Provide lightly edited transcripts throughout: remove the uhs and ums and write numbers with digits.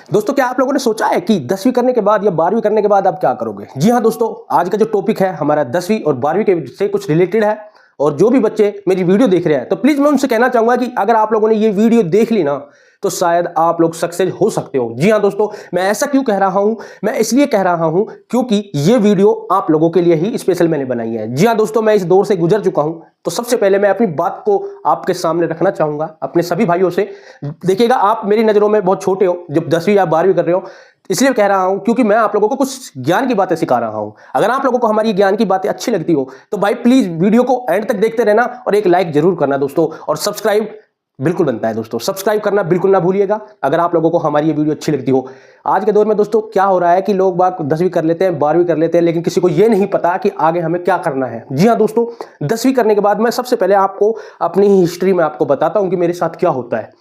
दोस्तों, क्या आप लोगों ने सोचा है कि 10वीं करने के बाद या 12वीं करने के बाद आप क्या करोगे? जी हाँ दोस्तों, आज का जो टॉपिक है हमारा 10वीं और 12वीं के से कुछ रिलेटेड है। और जो भी बच्चे मेरी वीडियो देख रहे हैं तो प्लीज मैं उनसे कहना चाहूंगा कि अगर आप लोगों ने ये वीडियो देख ली ना तो शायद आप लोग सक्सेस हो सकते हो। जी हाँ दोस्तों, मैं ऐसा क्यों कह रहा हूं? मैं इसलिए कह रहा हूं क्योंकि ये वीडियो आप लोगों के लिए ही स्पेशल मैंने बनाई है। जी हाँ दोस्तों, मैं इस दौर से गुजर चुका हूं, तो सबसे पहले मैं अपनी बात को आपके सामने रखना चाहूंगा अपने सभी भाइयों से। देखिएगा, आप मेरी नजरों में बहुत छोटे हो, जब 10वीं या 12वीं कर रहे हो, इसलिए कह रहा हूं क्योंकि मैं आप लोगों को कुछ ज्ञान की बातें सिखा रहा हूं। अगर आप लोगों को हमारी ज्ञान की बातें अच्छी लगती हो तो भाई प्लीज वीडियो को एंड तक देखते रहना और एक लाइक जरूर करना दोस्तों, और सब्सक्राइब बिल्कुल बनता है दोस्तों, सब्सक्राइब करना बिल्कुल ना भूलिएगा अगर आप लोगों को हमारी ये वीडियो अच्छी लगती हो। आज के दौर में दोस्तों क्या हो रहा है कि लोग बाग 10वीं कर लेते हैं, 12वीं कर लेते हैं, लेकिन किसी को ये नहीं पता कि आगे हमें क्या करना है। जी हाँ दोस्तों, 10वीं करने के बाद मैं सबसे पहले आपको अपनी हिस्ट्री में आपको बताता हूं कि मेरे साथ क्या होता है।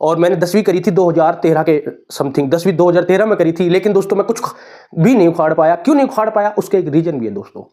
और मैंने 10वीं करी थी 2013 के समथिंग, 10वीं 2013 में करी थी, लेकिन दोस्तों मैं कुछ भी नहीं उखाड़ पाया। क्यों नहीं उखाड़ पाया? उसका एक रीजन भी है दोस्तों।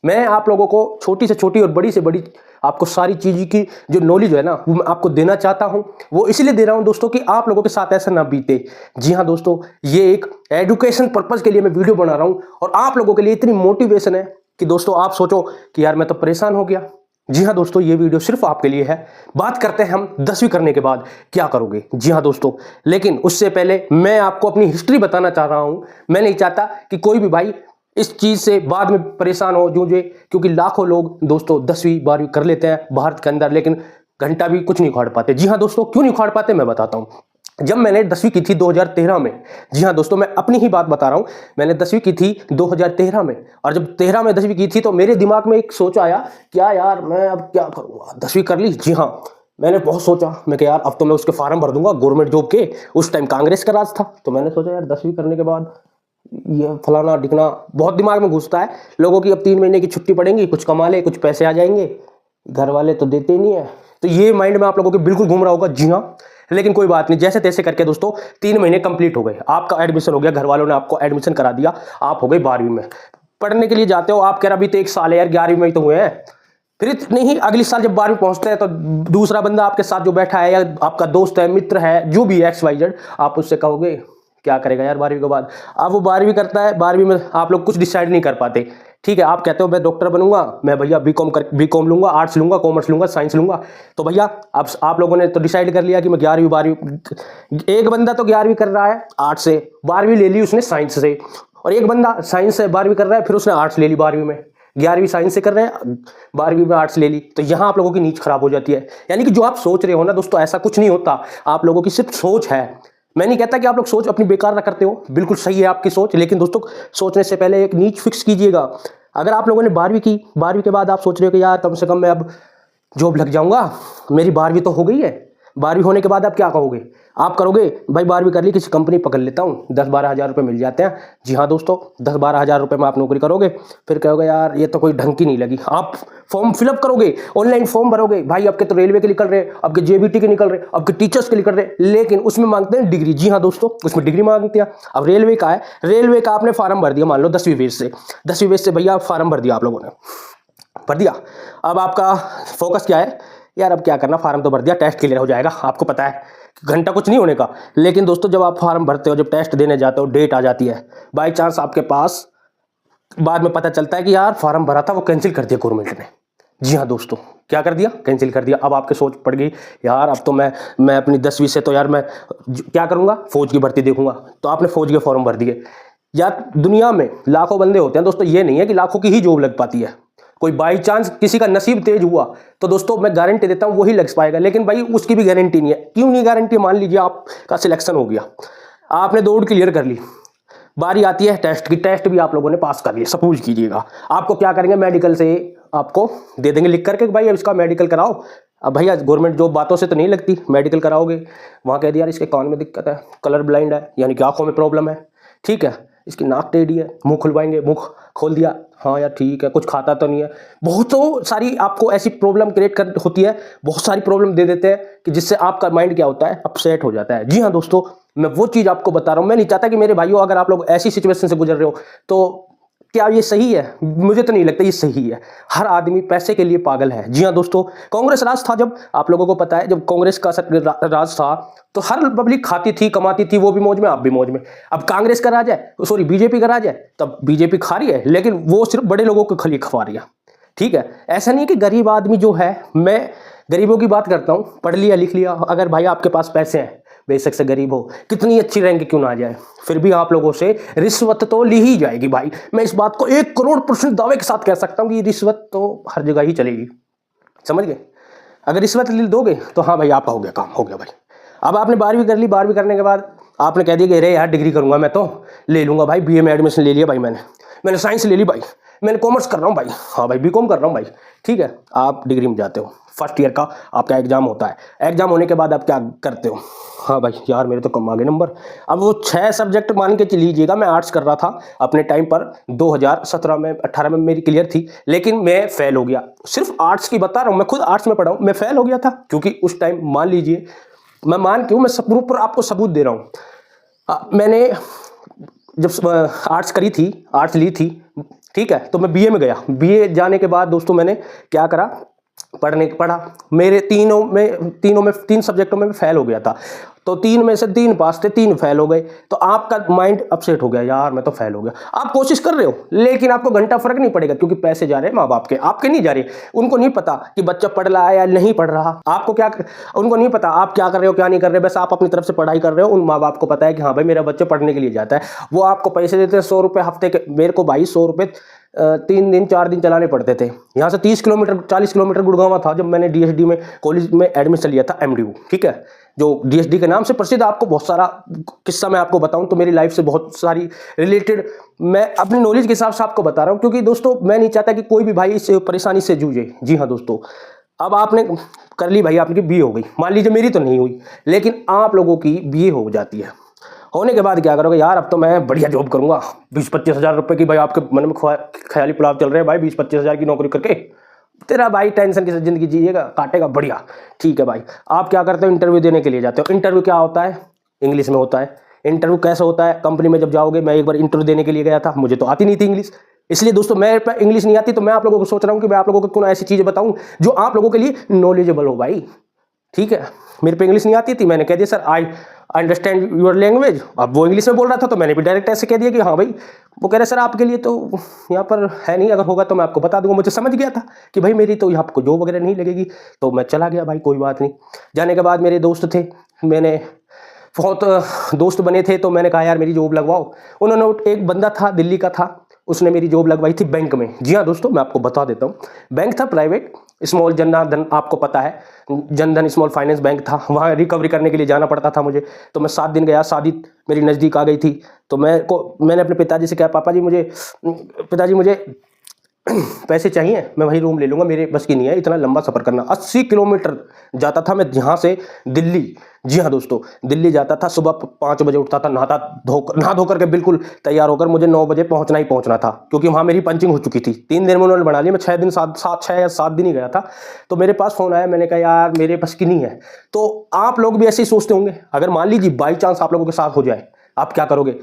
मैं आप लोगों को छोटी से छोटी और बड़ी से बड़ी आपको सारी चीज़ की जो नॉलेज है ना वो मैं आपको देना चाहता हूं। वो इसलिए दे रहा हूं दोस्तों कि आप लोगों के साथ ऐसा ना बीते। जी हाँ दोस्तों, ये एक एजुकेशन पर्पज के लिए मैं वीडियो बना रहा हूं और आप लोगों के लिए इतनी मोटिवेशन है कि दोस्तों आप सोचो कि यार मैं तो परेशान हो गया। जी हाँ दोस्तों, ये वीडियो सिर्फ आपके लिए है। बात करते हैं हम 10वीं करने के बाद क्या करोगे। जी हाँ दोस्तों, लेकिन उससे पहले मैं आपको अपनी हिस्ट्री बताना चाह रहा हूं। मैं नहीं चाहता कि कोई भी भाई इस चीज से बाद में परेशान हो जूझे, क्योंकि लाखों लोग दोस्तों 10वीं 12वीं कर लेते हैं भारत के अंदर, लेकिन घंटा भी कुछ नहीं उखाड़ पाते। जी हाँ दोस्तों, क्यों नहीं उखाड़ पाते मैं बताता हूँ। जब मैंने 10वीं की थी 2013 में, जी हाँ दोस्तों मैं अपनी ही बात बता रहा हूं, मैंने 10वीं की थी 2013 में, और जब 13 में 10वीं की थी तो मेरे दिमाग में एक सोच आया, क्या यार मैं अब क्या करूंगा, 10वीं कर ली। जी हाँ, मैंने बहुत सोचा, मैं कि यार अब तो मैं उसके फॉर्म भर दूंगा गवर्नमेंट जॉब के। उस टाइम कांग्रेस का राज था, तो मैंने सोचा यार 10वीं करने के बाद ये फलाना डिकना बहुत दिमाग में घुसता है लोगों की। अब 3 महीने की छुट्टी पड़ेगी, कुछ कमा ले, कुछ पैसे आ जाएंगे, घर वाले तो देते ही नहीं है, तो ये माइंड में आप लोगों के बिल्कुल घूम रहा होगा। जी हाँ, लेकिन कोई बात नहीं, जैसे तैसे करके दोस्तों 3 महीने कंप्लीट हो गए, आपका एडमिशन हो गया, घर वालों ने आपको एडमिशन करा दिया, आप हो गए 12वीं में। पढ़ने के लिए जाते हो, आप कह रहे अभी तो 1 साल है यार, 11वीं में ही तो हुए हैं। फिर नहीं, अगले साल जब 12वीं पहुंचते हैं तो दूसरा बंदा आपके साथ जो बैठा है या आपका दोस्त है, मित्र है, जो भी है XYZ, आप उससे कहोगे क्या करेगा यार 12वीं के बाद। अब वो 12वीं करता है, 12वीं में आप लोग कुछ डिसाइड नहीं कर पाते। ठीक है, आप कहते हो मैं डॉक्टर बनूंगा, मैं भैया बीकॉम लूंगा, आर्ट्स लूंगा, कॉमर्स लूंगा, साइंस लूंगा। तो भैया अब आप लोगों ने तो डिसाइड कर लिया कि मैं 11वीं 12वीं, एक बंदा तो 11वीं कर रहा है आर्ट्स से, 12वीं ले ली उसने साइंस से, और एक बंदा साइंस से 12वीं कर रहा है, फिर उसने आर्ट्स ले ली 12वीं में, 11वीं साइंस से कर रहे हैं, 12वीं में आर्ट्स ले ली। तो यहां आप लोगों की नीच खराब हो जाती है। यानी कि जो आप सोच रहे हो ना दोस्तों, ऐसा कुछ नहीं होता, आप लोगों की सिर्फ सोच है। मैं नहीं कहता कि आप लोग सोच अपनी बेकार ना करते हो, बिल्कुल सही है आपकी सोच, लेकिन दोस्तों सोचने से पहले एक नीच फिक्स कीजिएगा। अगर आप लोगों ने 12वीं की, 12वीं के बाद आप सोच रहे हो कि यार कम से कम मैं अब जॉब लग जाऊंगा, मेरी 12वीं तो हो गई है, 12वीं होने के बाद आप क्या कहोगे? आप करोगे भाई 12वीं कर ली, किसी कंपनी पकड़ लेता हूँ, 10-12 हज़ार रुपये मिल जाते हैं। जी हाँ दोस्तों, 10-12 हज़ार रुपये में आप नौकरी करोगे, फिर कहोगे यार ये तो कोई ढंग की नहीं लगी। आप फॉर्म फिलअप करोगे, ऑनलाइन फॉर्म भरोगे, भाई आपके तो रेलवे के निकल रहे, आपके JBT के निकल रहे, आपके टीचर्स के निकल रहे, लेकिन उसमें मांगते हैं डिग्री। जी हाँ दोस्तों, उसमें डिग्री मांगते हैं। अब रेलवे का है, रेलवे का आपने फॉर्म भर दिया, मान लो 10वीं बेस से, 10वीं बेस से भैया फॉर्म भर दिया आप लोगों ने, भर दिया। अब आपका फोकस क्या है यार, अब क्या करना, फार्म तो भर दिया, टेस्ट क्लियर हो जाएगा, आपको पता है घंटा कुछ नहीं होने का। लेकिन दोस्तों जब आप फार्म भरते हो, जब टेस्ट देने जाते हो, डेट आ जाती है, बाई चांस आपके पास बाद में पता चलता है कि यार फार्म भरा था वो कैंसिल कर दिया गवर्नमेंट ने। जी हाँ दोस्तों, क्या कर दिया? कैंसिल कर दिया। अब आपके सोच पड़ गई यार अब तो मैं अपनी 10वीं से तो यार मैं क्या करूंगा, फौज की भर्ती देखूंगा। तो आपने फौज के फॉर्म भर दिए। यार दुनिया में लाखों बंदे होते हैं दोस्तों, ये नहीं है कि लाखों की ही जॉब लग पाती है। कोई बाई चांस किसी का नसीब तेज हुआ तो दोस्तों मैं गारंटी देता हूं वही लग पाएगा, लेकिन भाई उसकी भी गारंटी नहीं है। क्यों नहीं गारंटी? मान लीजिए आपका सिलेक्शन हो गया, आपने दौड़ क्लियर कर ली, बारी आती है टेस्ट की, टेस्ट भी आप लोगों ने पास कर लिया, सपोज कीजिएगा, आपको क्या करेंगे, मेडिकल से आपको दे देंगे लिख करके भाई अब इसका मेडिकल कराओ। अब भैया गवर्नमेंट जॉब बातों से तो नहीं लगती, मेडिकल कराओगे, वहां कह दिया यार इसके कान में दिक्कत है, कलर ब्लाइंड है, यानी कि आंखों में प्रॉब्लम है, ठीक है, इसकी नाक टेढ़ी है, मुंह खुलवाएंगे, मुंह खोल दिया, हाँ यार ठीक है, कुछ खाता तो नहीं है, बहुत तो सारी आपको ऐसी प्रॉब्लम क्रिएट कर होती है, बहुत सारी प्रॉब्लम दे देते हैं कि जिससे आपका माइंड क्या होता है, अपसेट हो जाता है। जी हाँ दोस्तों, मैं वो चीज़ आपको बता रहा हूँ। मैं नहीं चाहता कि मेरे भाइयों अगर आप लोग ऐसी सिचुएशन से गुजर रहे हो तो क्या ये सही है? मुझे तो नहीं लगता ये सही है। हर आदमी पैसे के लिए पागल है। जी हाँ दोस्तों, कांग्रेस राज था जब, आप लोगों को पता है, जब कांग्रेस का राज था तो हर पब्लिक खाती थी, कमाती थी, वो भी मौज में, आप भी मौज में। अब कांग्रेस का राज है, सॉरी बीजेपी का राज है, तब बीजेपी खा रही है, लेकिन वो सिर्फ बड़े लोगों को खली खवा रही है। ठीक है, ऐसा नहीं है कि गरीब आदमी जो है, मैं गरीबों की बात करता हूँ, पढ़ लिया लिख लिया, अगर भाई आपके पास पैसे हैं, बेशक से गरीब हो, कितनी अच्छी रैंक क्यों ना आ जाए, फिर भी आप लोगों से रिश्वत तो ली ही जाएगी भाई। मैं इस बात को 1 करोड़% दावे के साथ कह सकता हूँ कि रिश्वत तो हर जगह ही चलेगी। समझ गए? अगर रिश्वत दोगे तो हाँ भाई आपका हो गया काम, हो गया भाई। अब आपने 12वीं कर ली, 12वीं करने के बाद आपने कह दिया कि अरे यार डिग्री करूंगा मैं, तो ले लूंगा भाई, बीए में एडमिशन ले लिया भाई, मैंने साइंस ले ली भाई, मैंने कॉमर्स कर रहा हूँ भाई, हाँ भाई बीकॉम कर रहा हूँ भाई। ठीक है, आप डिग्री में जाते हो, फर्स्ट ईयर का आपका एग्जाम होता है, एग्जाम होने के बाद आप क्या करते हो? हाँ भाई यार मेरे तो कम आ गए नंबर। अब वो 6 सब्जेक्ट मान के लीजिएगा, मैं आर्ट्स कर रहा था अपने टाइम पर, 2017 में 18 में मेरी क्लियर थी, लेकिन मैं फेल हो गया। सिर्फ आर्ट्स की बता रहा हूँ, मैं खुद आर्ट्स में पढ़ा हूँ, मैं फेल हो गया था क्योंकि उस टाइम, मान लीजिए, मैं मान क्यों, मैं सबूत पर आपको सबूत दे रहा हूँ। मैंने जब आर्ट्स करी थी, आर्ट्स ली थी, ठीक है, तो मैं बीए में गया। बीए जाने के बाद दोस्तों मैंने क्या करा, पढ़ा। मेरे तीन सब्जेक्टों में फेल हो गया था, तो 3 में से 3 पास थे, 3 फेल हो गए। तो आपका माइंड अपसेट हो गया, यार मैं तो फेल हो गया। आप कोशिश कर रहे हो, लेकिन आपको घंटा फर्क नहीं पड़ेगा, क्योंकि पैसे जा रहे हैं माँ बाप के, आपके नहीं जा रहे। उनको नहीं पता कि बच्चा पढ़ रहा है या नहीं पढ़ रहा, आपको क्या, उनको नहीं पता आप क्या कर रहे हो क्या नहीं कर रहे, बस आप अपनी तरफ से पढ़ाई कर रहे हो। उन माँ बाप को पता है कि हाँ भाई मेरा बच्चा पढ़ने के लिए जाता है, वो आपको पैसे देते हैं 100 रुपये हफ्ते के। मेरे को भाई 100 रुपये 3 दिन 4 दिन चलाने पड़ते थे। यहाँ से 30 किलोमीटर 40 किलोमीटर गुड़गांव था जब मैंने डीएसडी में कॉलेज में एडमिशन लिया था, एमडीयू। ठीक है, जो डीएसडी के नाम से प्रसिद्ध, आपको बहुत सारा किस्सा मैं आपको बताऊं तो मेरी लाइफ से बहुत सारी रिलेटेड, मैं अपनी नॉलेज के हिसाब से आपको बता रहा हूं, क्योंकि दोस्तों मैं नहीं चाहता कि कोई भी भाई इस परेशानी से जूझे। जी हाँ दोस्तों, अब आपने कर ली भाई, आपकी बीए हो गई, मान लीजिए मेरी तो नहीं हुई, लेकिन आप लोगों की बीए हो जाती है। होने के बाद क्या करोगे, यार अब तो मैं बढ़िया जॉब करूंगा, 20-25 हज़ार रुपए की, भाई आपके मन में ख्याली पुलाव चल रहे हैं भाई, 20-25 हज़ार की नौकरी करके तेरा भाई टेंशन की जिंदगी जिएगा, काटेगा बढ़िया। ठीक है भाई, आप क्या करते हो, इंटरव्यू देने के लिए जाते हो। इंटरव्यू क्या होता है, इंग्लिश में होता है। इंटरव्यू कैसे होता है, कंपनी में जब जाओगे, मैं एक बार इंटरव्यू देने के लिए गया था, मुझे तो आती नहीं थी इंग्लिश, इसलिए दोस्तों मेरे पे इंग्लिश नहीं आती, तो मैं आप लोगों को सोच रहा हूँ कि मैं आप लोगों को क्यों ऐसी चीजें बताऊं जो आप लोगों के लिए नॉलेजेबल हो भाई। ठीक है, मेरे पे इंग्लिश नहीं आती थी, मैंने कह दिया sir I understand your language. अब वो इंग्लिश में बोल रहा था तो मैंने भी डायरेक्ट ऐसे कह दिया कि हाँ भाई, वो कह रहे सर आपके लिए तो यहाँ पर है नहीं, अगर होगा तो मैं आपको बता दूंगा। मुझे समझ गया था कि भाई मेरी तो यहाँ को जॉब वगैरह नहीं लगेगी, तो मैं चला गया भाई, कोई बात नहीं। जाने के बाद मेरे दोस्त थे, मैंने बहुत दोस्त बने थे, तो मैंने कहा यार मेरी जॉब लगवाओ। उन्होंने, एक बंदा था दिल्ली का था, उसने मेरी जॉब लगवाई थी बैंक में। जी हाँ दोस्तों, मैं आपको बता देता हूँ, बैंक था प्राइवेट, स्मॉल जनधन, आपको पता है जनधन स्मॉल फाइनेंस बैंक था। वहाँ रिकवरी करने के लिए जाना पड़ता था मुझे, तो मैं 7 दिन गया। शादी मेरी नज़दीक आ गई थी, तो मैंने अपने पिताजी से कहा, पापा जी मुझे पैसे चाहिए, मैं वही रूम ले लूँगा, मेरे बस की नहीं है इतना लंबा सफ़र करना। 80 किलोमीटर जाता था मैं यहाँ से दिल्ली। जी हाँ दोस्तों, दिल्ली जाता था, सुबह 5 बजे उठता था, नहा धो करके बिल्कुल तैयार होकर मुझे 9 बजे पहुँचना था, क्योंकि वहाँ मेरी पंचिंग हो चुकी थी। 3 दिन में उन्होंने बना लिया, मैं 6 या 7 दिन ही गया था। तो मेरे पास फ़ोन आया, मैंने कहा यार मेरे बस की नहीं है। तो आप लोग भी ऐसे ही सोचते होंगे, अगर मान लीजिए बाई चांस आप लोगों के साथ हो जाए, आप क्या करोगे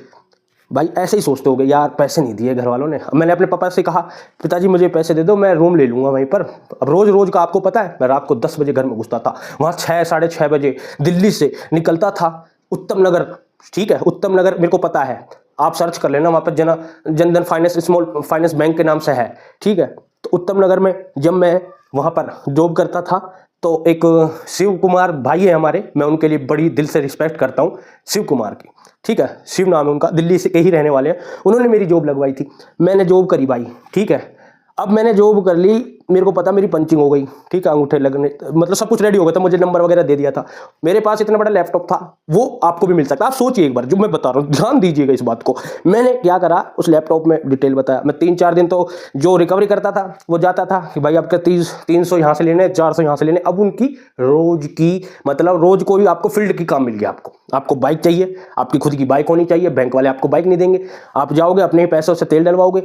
भाई? ऐसे ही सोचते होगे, यार पैसे नहीं दिए घर वालों ने। मैंने अपने पापा से कहा, पिताजी मुझे पैसे दे दो, मैं रूम ले लूँगा वहीं पर। अब रोज़ का आपको पता है, मैं रात को 10 बजे घर में घुसता था, वहाँ 6 साढ़े 6 बजे दिल्ली से निकलता था उत्तम नगर। ठीक है, उत्तम नगर मेरे को पता है, आप सर्च कर लेना, वहाँ पर Jan Dhan finance small finance bank के नाम से है। ठीक है, तो उत्तम नगर में जब मैं वहाँ पर जॉब करता था, तो एक शिव कुमार भाई है हमारे, मैं उनके लिए बड़ी दिल से रिस्पेक्ट करता हूँ, शिव कुमार की। ठीक है, शिव नाम है उनका, दिल्ली से के ही रहने वाले हैं। उन्होंने मेरी जॉब लगवाई थी, मैंने जॉब करी भाई। ठीक है, अब मैंने जॉब कर ली, मेरे को पता मेरी पंचिंग हो गई। ठीक है, अंगूठे लगने, मतलब सब कुछ रेडी हो गया था, मुझे नंबर वगैरह दे दिया था। मेरे पास इतना बड़ा लैपटॉप था, वो आपको भी मिल सकता है। आप सोचिए एक बार, जो मैं बता रहा हूँ ध्यान दीजिएगा इस बात को। मैंने क्या करा, उस लैपटॉप में डिटेल बताया। मैं 3-4 दिन तो जो रिकवरी करता था वो जाता था कि भाई आपका 300 यहाँ से लेने, 400 यहाँ से लेने। अब उनकी रोज की, मतलब रोज कोई आपको फील्ड की काम मिल गया, आपको बाइक चाहिए, आपकी खुद की बाइक होनी चाहिए, बैंक वाले आपको बाइक नहीं देंगे, आप जाओगे अपने पैसों से तेल डलवाओगे।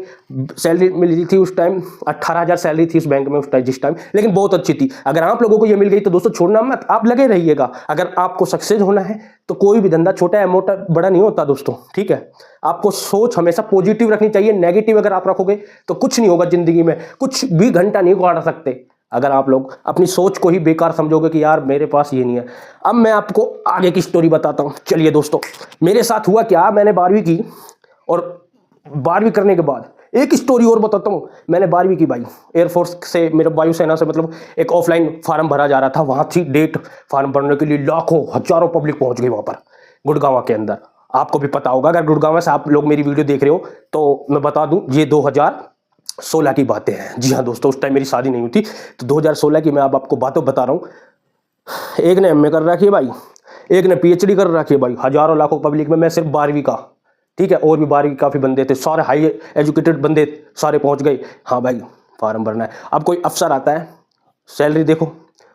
सैलरी मिली थी उस टाइम 18,000 सैलरी थी उस बैंक में उस टाइम जिस टाइम, लेकिन बहुत अच्छी थी। अगर आप लोगों को ये मिल गई तो दोस्तों छोड़ना मत, आप लगे रहिएगा। अगर आपको सक्सेस होना है तो कोई भी धंधा छोटा या मोटा बड़ा नहीं होता दोस्तों, ठीक है। आपको सोच हमेशा पॉजिटिव रखनी चाहिए। नेगेटिव अगर आप रखोगे तो कुछ नहीं होगा जिंदगी में, कुछ भी घंटा नहीं काट सकते अगर आप लोग अपनी सोच को ही बेकार समझोगे कि यार मेरे पास ये नहीं है। अब मैं आपको आगे की स्टोरी बताता हूँ। चलिए दोस्तों, मेरे साथ हुआ क्या, मैंने 12वीं की और 12वीं करने के बाद एक स्टोरी और बताता हूँ। मैंने 12वीं की भाई, एयरफोर्स से, मेरे वायुसेना से मतलब एक ऑफलाइन फार्म भरा जा रहा था। वहाँ थी डेट, फार्म भरने के लिए लाखों हजारों पब्लिक पहुँच गई वहाँ पर गुड़गांव के अंदर। आपको भी पता होगा, अगर गुड़गांव से आप लोग मेरी वीडियो देख रहे हो तो मैं बता दूँ, ये 2016 की बातें हैं। जी हाँ दोस्तों, उस टाइम मेरी शादी नहीं हुई थी, तो 2016 की मैं अब आपको बातें बता रहा हूँ। एक ने एमए कर रखी है भाई, एक ने पीएचडी कर रखी है भाई, हजारों लाखों पब्लिक में मैं सिर्फ 12वीं का, ठीक है। और भी 12वीं काफ़ी बंदे थे, सारे हाई एजुकेटेड बंदे सारे पहुंच गए। हाँ भाई फार्म भरना है। अब कोई अफसर आता है, सैलरी देखो,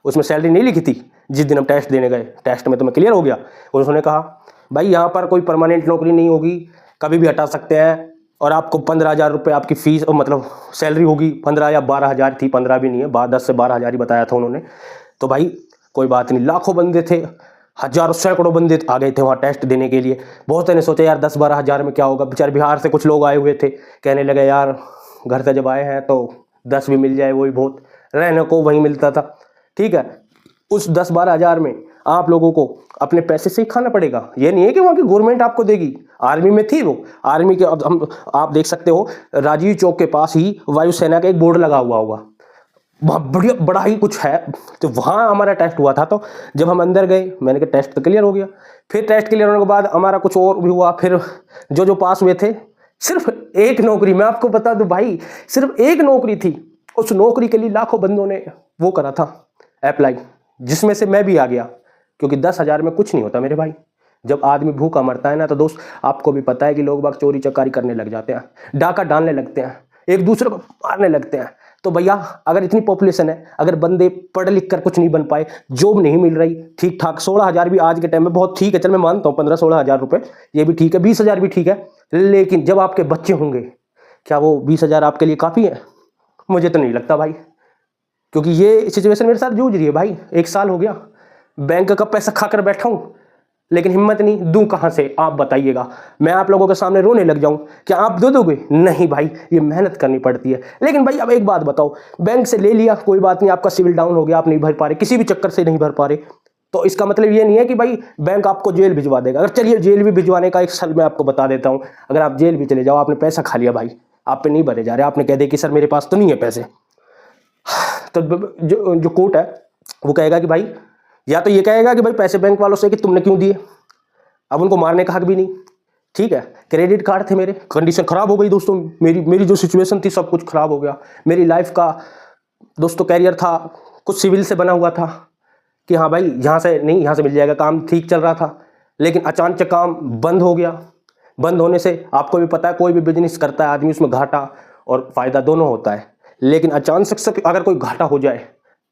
उसमें सैलरी नहीं लिखी थी। जिस दिन हम टेस्ट देने गए, टेस्ट में तो मैं क्लियर हो गया। और उसने कहा भाई यहाँ पर कोई परमानेंट नौकरी नहीं होगी, कभी भी हटा सकते हैं, और आपको 15,000 रुपये आपकी फीस मतलब सैलरी होगी। 15 या 12,000 थी, 15 भी नहीं है, 10 से 12,000 ही बताया था उन्होंने। तो भाई कोई बात नहीं, लाखों बंदे थे, हजारों सैकड़ों बंदे आ गए थे वहाँ टेस्ट देने के लिए। बहुत ने सोचा यार 10-12 हज़ार में क्या होगा। बेचारे बिहार से कुछ लोग आए हुए थे, कहने लगे यार घर से जब आए हैं तो 10 भी मिल जाए वही बहुत, रहने को वहीं मिलता था, ठीक है। उस 10-12 हज़ार में आप लोगों को अपने पैसे से ही खाना पड़ेगा। ये नहीं है कि वहाँ की गवर्नमेंट आपको देगी। आर्मी में थी वो, आर्मी के, अब हम आप देख सकते हो राजीव चौक के पास ही वायुसेना का एक बोर्ड लगा हुआ होगा, बहुत बढ़िया बड़ा ही कुछ है। तो वहाँ हमारा टेस्ट हुआ था। तो जब हम अंदर गए, मैंने कहा टेस्ट तो क्लियर हो गया। फिर टेस्ट क्लियर होने के बाद हमारा कुछ और भी हुआ। फिर जो पास हुए थे, सिर्फ एक नौकरी, मैं आपको बता दूं भाई, सिर्फ एक नौकरी थी। उस नौकरी के लिए लाखों बंदों ने वो करा था अप्लाई, जिसमें से मैं भी आ गया। क्योंकि 10,000 में कुछ नहीं होता मेरे भाई। जब आदमी भूखा मरता है ना, तो दोस्त आपको भी पता है कि लोग बाग चोरी चकारी करने लग जाते हैं, डाका डालने लगते हैं, एक दूसरे को मारने लगते हैं। तो भैया अगर इतनी पॉपुलेशन है, अगर बंदे पढ़ लिख कर कुछ नहीं बन पाए, जॉब नहीं मिल रही ठीक ठाक, 16,000 भी आज के टाइम में बहुत ठीक है, चल मैं मानता हूँ 15-16 हज़ार रुपये ये भी ठीक है, 20,000 भी ठीक है। लेकिन जब आपके बच्चे होंगे, क्या वो 20,000 आपके लिए काफ़ी है? मुझे तो नहीं लगता भाई। क्योंकि ये सिचुएशन मेरे साथ जूझ रही है भाई। 1 साल हो गया बैंक का पैसा खाकर बैठा हूँ, लेकिन हिम्मत नहीं, दूं कहां से आप बताइएगा। मैं आप लोगों के सामने रोने लग जाऊं, क्या आप दे दोगे? नहीं भाई, ये मेहनत करनी पड़ती है। लेकिन भाई अब एक बात बताओ, बैंक से ले लिया कोई बात नहीं, आपका सिविल डाउन हो गया, आप नहीं भर पा रहे, किसी भी चक्कर से नहीं भर पा रहे, तो इसका मतलब ये नहीं है कि भाई बैंक आपको जेल भिजवा देगा। अगर चलिए जेल भी भिजवाने का एक सल मैं आपको बता देता हूं। अगर आप जेल भी चले जाओ, आपने पैसा खा लिया भाई, आप पे नहीं भरे जा रहे, आपने कह दिया कि सर मेरे पास तो नहीं है पैसे, तो जो कोर्ट है वो कहेगा कि भाई, या तो ये कहेगा कि भाई पैसे बैंक वालों से कि तुमने क्यों दिए, अब उनको मारने का हक भी नहीं, ठीक है। क्रेडिट कार्ड थे मेरे, कंडीशन खराब हो गई दोस्तों, मेरी जो सिचुएशन थी सब कुछ खराब हो गया। मेरी लाइफ का दोस्तों कैरियर था, कुछ सिविल से बना हुआ था कि हाँ भाई यहाँ से नहीं, यहाँ से मिल जाएगा, काम ठीक चल रहा था। लेकिन अचानक काम बंद हो गया। बंद होने से आपको भी पता है, कोई भी बिजनेस करता है आदमी, उसमें घाटा और फायदा दोनों होता है। लेकिन अचानक से अगर कोई घाटा हो जाए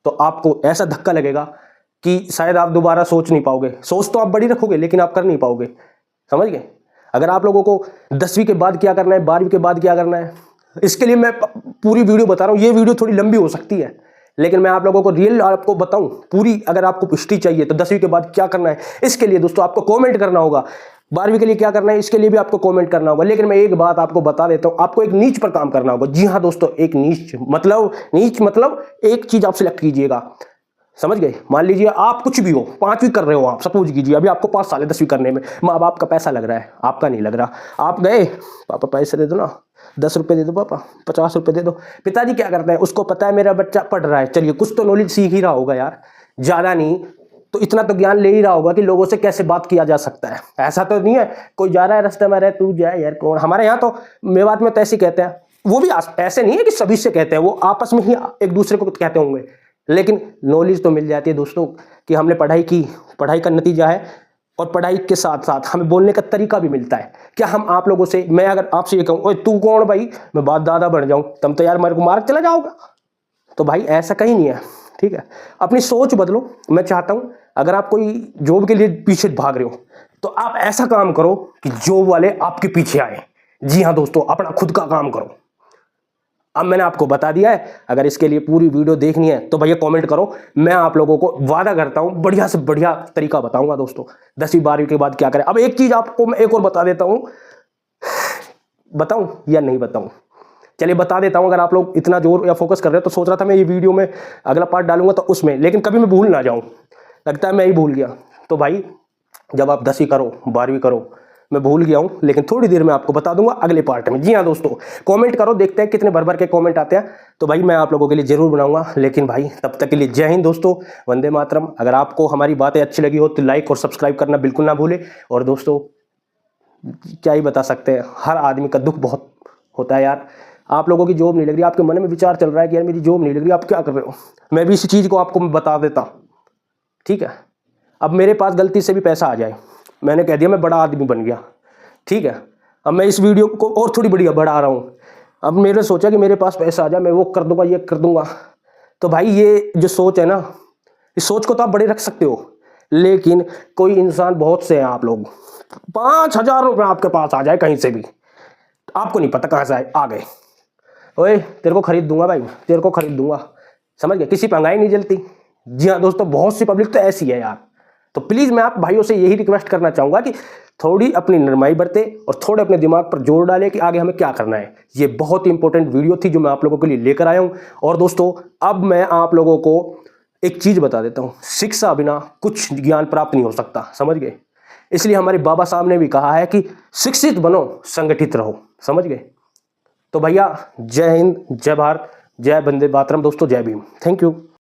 तो आपको ऐसा धक्का लगेगा कि शायद आप दोबारा सोच नहीं पाओगे। सोच तो आप बड़ी रखोगे लेकिन आप कर नहीं पाओगे, समझ गए। अगर आप लोगों को 10वीं के बाद क्या करना है, 12वीं के बाद क्या करना है, इसके लिए मैं पूरी वीडियो बता रहा हूँ। ये वीडियो थोड़ी लंबी हो सकती है, लेकिन मैं आप लोगों को रियल आपको बताऊं पूरी। अगर आपको हिस्ट्री चाहिए तो 10वीं के बाद क्या करना है, इसके लिए दोस्तों आपको कॉमेंट करना होगा। 12वीं के लिए क्या करना है, इसके लिए भी आपको कमेंट करना होगा। लेकिन मैं एक बात आपको बता देता हूं, आपको एक नीच पर काम करना होगा। जी हां दोस्तों, एक नीच मतलब एक चीज आप सिलेक्ट कीजिएगा, समझ गए। मान लीजिए आप कुछ भी हो, 5वीं कर रहे हो, आप सपोज कीजिए अभी आपको 5 साल है 10वीं करने में, माँ बाप का पैसा लग रहा है, आपका नहीं लग रहा। आप गए, पापा पैसे दे दो ना, 10 रुपये दे दो पापा, 50 रुपये दे दो। पिताजी क्या करते हैं, उसको पता है मेरा बच्चा पढ़ रहा है, चलिए कुछ तो नॉलेज सीख ही रहा होगा यार, ज़्यादा नहीं तो इतना तो ज्ञान ले ही रहा होगा कि लोगों से कैसे बात किया जा सकता है। ऐसा तो नहीं है कोई जा रहा है रास्ते में, रहे तू जाए यार कौन। हमारे यहाँ तो मेवात में तो ऐसे कहते हैं, वो भी ऐसे नहीं है कि सभी से कहते हैं, वो आपस में ही एक दूसरे को कहते होंगे। लेकिन नॉलेज तो मिल जाती है दोस्तों कि हमने पढ़ाई की, पढ़ाई का नतीजा है, और पढ़ाई के साथ साथ हमें बोलने का तरीका भी मिलता है। क्या हम आप लोगों से, मैं अगर आपसे ये कहूँ ओए तू कौन भाई, मैं बात दादा बन जाऊँ, तुम तो यार मेरे को मार चला जाओगा, तो भाई ऐसा कहीं नहीं है, ठीक है। अपनी सोच बदलो। मैं चाहता हूँ अगर आप कोई जॉब के लिए पीछे भाग रहे हो तो आप ऐसा काम करो कि जॉब वाले आपके पीछे आए। जी हाँ दोस्तों, अपना खुद का काम करो। अब मैंने आपको बता दिया है। अगर इसके लिए पूरी वीडियो देखनी है तो भैया कमेंट करो, मैं आप लोगों को वादा करता हूं बढ़िया से बढ़िया तरीका बताऊंगा दोस्तों 10वीं 12वीं के बाद क्या करें। अब एक चीज आपको मैं एक और बता देता हूं, बताऊं या नहीं बताऊं? चलिए बता देता हूं। अगर आप लोग इतना जोर या फोकस कर रहे हो तो सोच रहा था मैं ये वीडियो में अगला पार्ट डालूंगा तो उसमें, लेकिन कभी मैं भूल ना जाऊं, लगता है मैं ही भूल गया। तो भाई जब आप 10वीं करो 12वीं करो, मैं भूल गया हूं लेकिन थोड़ी देर में आपको बता दूंगा अगले पार्ट में। जी हाँ दोस्तों, कमेंट करो, देखते हैं कितने भर भर के कमेंट आते हैं, तो भाई मैं आप लोगों के लिए जरूर बनाऊंगा। लेकिन भाई तब तक के लिए जय हिंद दोस्तों, वंदे मातरम। अगर आपको हमारी बातें अच्छी लगी हो तो लाइक और सब्सक्राइब करना बिल्कुल ना भूले। और दोस्तों क्या ही बता सकते हैं, हर आदमी का दुख बहुत होता है यार। आप लोगों की जॉब नहीं लग रही, आपके मन में विचार चल रहा है कि यार मेरी जॉब नहीं लग रही, आप क्या कर रहे हो, मैं भी इसी चीज़ को आपको बता देता, ठीक है। अब मेरे पास गलती से भी पैसा आ जाए, मैंने कह दिया मैं बड़ा आदमी बन गया, ठीक है। अब मैं इस वीडियो को और थोड़ी बढ़िया बढ़ा रहा हूँ। अब मेरे सोचा कि मेरे पास पैसा आ जाए, मैं वो कर दूंगा, ये कर दूंगा। तो भाई ये जो सोच है ना, इस सोच को तो आप बड़े रख सकते हो, लेकिन कोई इंसान, बहुत से हैं आप लोग, 5,000 रुपये आपके पास आ जाए कहीं से भी, आपको नहीं पता कहाँ से आ गए, ओए तेरे को खरीद दूंगा भाई, तेरे को खरीद दूंगा, समझ गए, किसी पंगाई नहीं जलती। जी हाँ दोस्तों, बहुत सी पब्लिक तो ऐसी है यार। तो प्लीज़ मैं आप भाइयों से यही रिक्वेस्ट करना चाहूँगा कि थोड़ी अपनी नरमाई बरते और थोड़े अपने दिमाग पर जोर डालें कि आगे हमें क्या करना है। ये बहुत ही इंपॉर्टेंट वीडियो थी जो मैं आप लोगों के लिए लेकर आया हूँ। और दोस्तों अब मैं आप लोगों को एक चीज़ बता देता हूँ, शिक्षा बिना कुछ ज्ञान प्राप्त नहीं हो सकता, समझ गए। इसलिए हमारे बाबा साहब ने भी कहा है कि शिक्षित बनो, संगठित रहो, समझ गए। तो भैया जय हिंद, जय भारत, जय वंदे मातरम दोस्तों, जय भीम, थैंक यू।